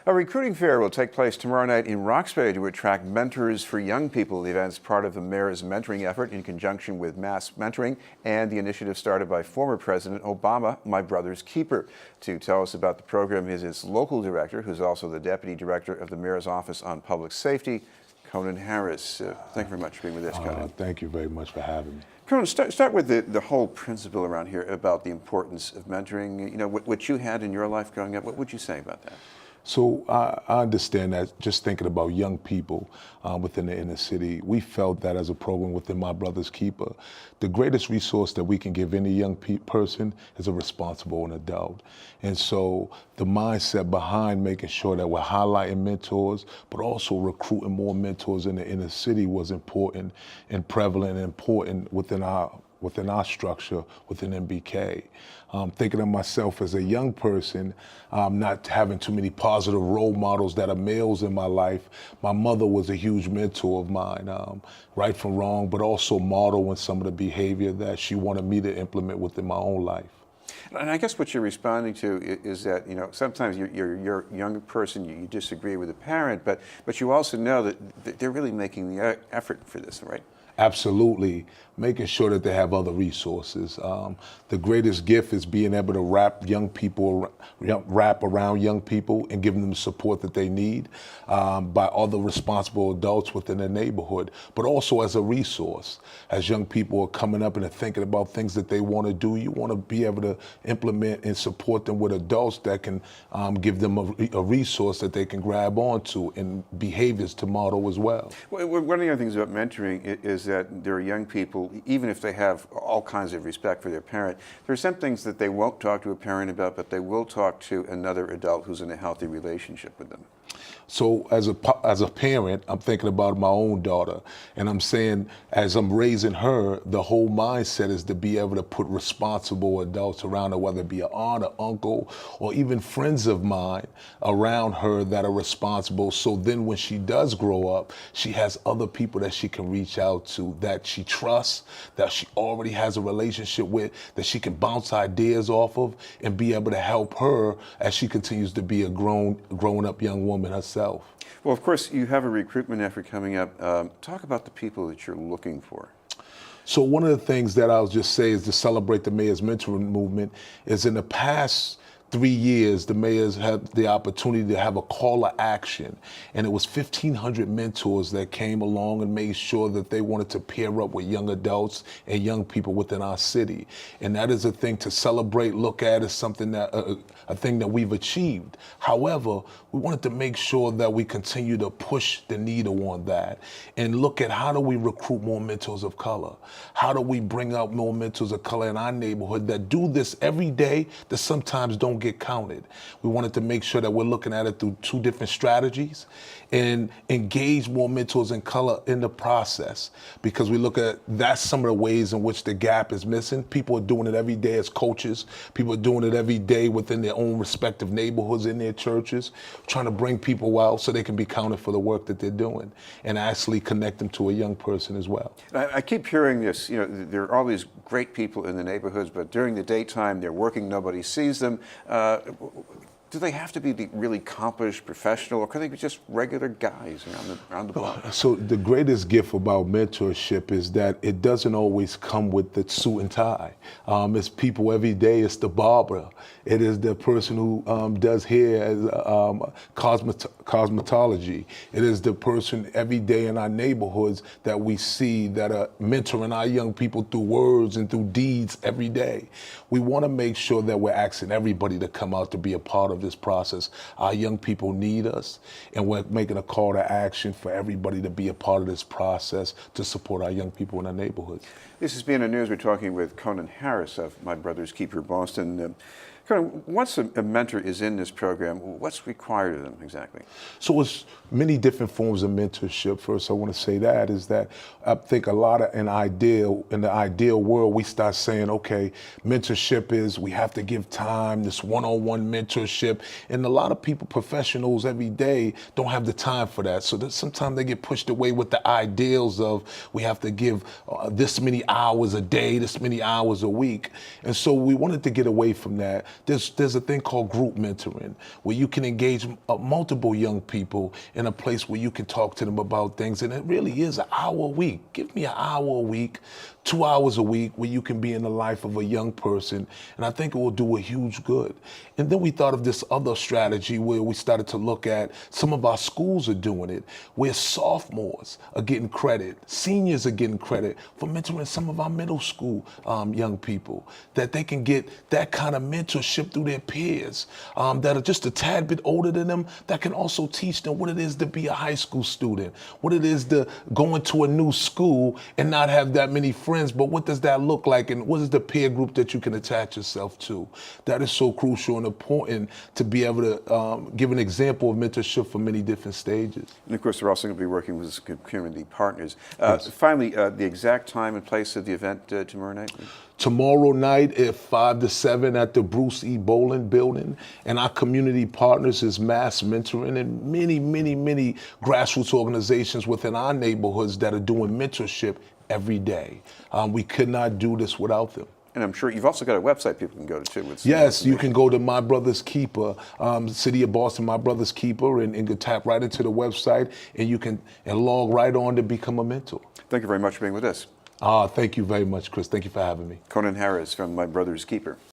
A recruiting fair will take place tomorrow night in Roxbury to attract mentors for young people. The event is part of the mayor's mentoring effort in conjunction with Mass Mentoring and the initiative started by former President Obama, My Brother's Keeper. To tell us about the program is its local director, who's also the deputy director of the mayor's office on public safety, Conan Harris. Thank you very much for being with us, Conan. Thank you very much for having me. Conan, start with the whole principle around here about the importance of mentoring. You know, what you had in your life growing up, what would you say about that? So I understand that, just thinking about young people within the inner city, we felt that as a program within My Brother's Keeper, the greatest resource that we can give any young person is a responsible and adult. And so the mindset behind making sure that we're highlighting mentors, but also recruiting more mentors in the inner city was important and prevalent and important within our structure within MBK. Thinking of myself as a young person, not having too many positive role models that are males in my life. My mother was a huge mentor of mine, right from wrong, but also modeling some of the behavior that she wanted me to implement within my own life. And I guess what you're responding to is that, you know, sometimes you're a young person, you disagree with a parent, but you also know that they're really making the effort for this, right? Absolutely, making sure that they have other resources. The greatest gift is being able to wrap around young people and giving them the support that they need by other responsible adults within their neighborhood, but also as a resource. As young people are coming up and are thinking about things that they want to do, you want to be able to implement and support them with adults that can give them a resource that they can grab onto and behaviors to model as well. Well, one of the other things about mentoring is that there are young people, even if they have all kinds of respect for their parent, there are some things that they won't talk to a parent about, but they will talk to another adult who's in a healthy relationship with them. So as a parent, I'm thinking about my own daughter, and I'm saying, as I'm raising her, the whole mindset is to be able to put responsible adults around her, whether it be an aunt or uncle, or even friends of mine around her that are responsible. So then when she does grow up, she has other people that she can reach out to, that she trusts, that she already has a relationship with, that she can bounce ideas off of, and be able to help her as she continues to be a grown up young woman herself. Well, of course, you have a recruitment effort coming up. Talk about the people that you're looking for. So one of the things that I'll just say is to celebrate the mayor's mentoring movement is in the past 3 years, the mayors had the opportunity to have a call to action, and it was 1,500 mentors that came along and made sure that they wanted to pair up with young adults and young people within our city. And that is a thing to celebrate, look at as something that a thing that we've achieved. However, we wanted to make sure that we continue to push the needle on that and look at how do we recruit more mentors of color? How do we bring out more mentors of color in our neighborhood that do this every day that sometimes don't get counted? We wanted to make sure that we're looking at it through two different strategies and engage more mentors in color in the process, because we look at that's some of the ways in which the gap is missing. People are doing it every day as coaches. People are doing it every day within their own respective neighborhoods, in their churches, trying to bring people out so they can be counted for the work that they're doing and actually connect them to a young person as well. I keep hearing this, you know, there are all these great people in the neighborhoods, but during the daytime they're working, nobody sees them. Do they have to be the really accomplished professional, or can they be just regular guys around the block? So the greatest gift about mentorship is that it doesn't always come with the suit and tie. It's people every day. It's the barber. It is the person who does hair as cosmetology. It is the person every day in our neighborhoods that we see that are mentoring our young people through words and through deeds every day. We want to make sure that we're asking everybody to come out to be a part of this process. Our young people need us, and we're making a call to action for everybody to be a part of this process to support our young people in our neighborhoods. This is BNN News. We're talking with Conan Harris of My Brother's Keeper Boston. Conan, once a mentor is in this program, what's required of them exactly? So it's many different forms of mentorship. First, I want to say that is that I think a lot of in the ideal world, we start saying, okay, mentorship is we have to give time, this one-on-one mentorship. And a lot of people, professionals every day, don't have the time for that. So that sometimes they get pushed away with the ideals of we have to give this many hours a day, this many hours a week. And so we wanted to get away from that. there's a thing called group mentoring, where you can engage multiple young people in a place where you can talk to them about things. And it really is an hour a week. Give me an hour a week, 2 hours a week, where you can be in the life of a young person. And I think it will do a huge good. And then we thought of this other strategy where we started to look at some of our schools are doing it, where sophomores are getting credit, seniors are getting credit for mentoring some of our middle school young people, that they can get that kind of mentorship through their peers that are just a tad bit older than them, that can also teach them what it is to be a high school student, what it is to go into a new school and not have that many friends, but what does that look like, and what is the peer group that you can attach yourself to? That is so crucial and important to be able to give an example of mentorship for many different stages. And of course, they're also going to be working with community partners. Yes. Finally, the exact time and place of the event tomorrow night? Tomorrow night at 5 to 7 at the Bruce Bolling Building. And our community partners is Mass Mentoring and many, many, many grassroots organizations within our neighborhoods that are doing mentorship every day. We could not do this without them. And I'm sure you've also got a website people can go to too. With Yes, you can go to My Brother's Keeper, City of Boston, My Brother's Keeper, and you can tap right into the website, and you can log right on to become a mentor. Thank you very much for being with us. Thank you very much, Chris. Thank you for having me. Conan Harris from My Brother's Keeper.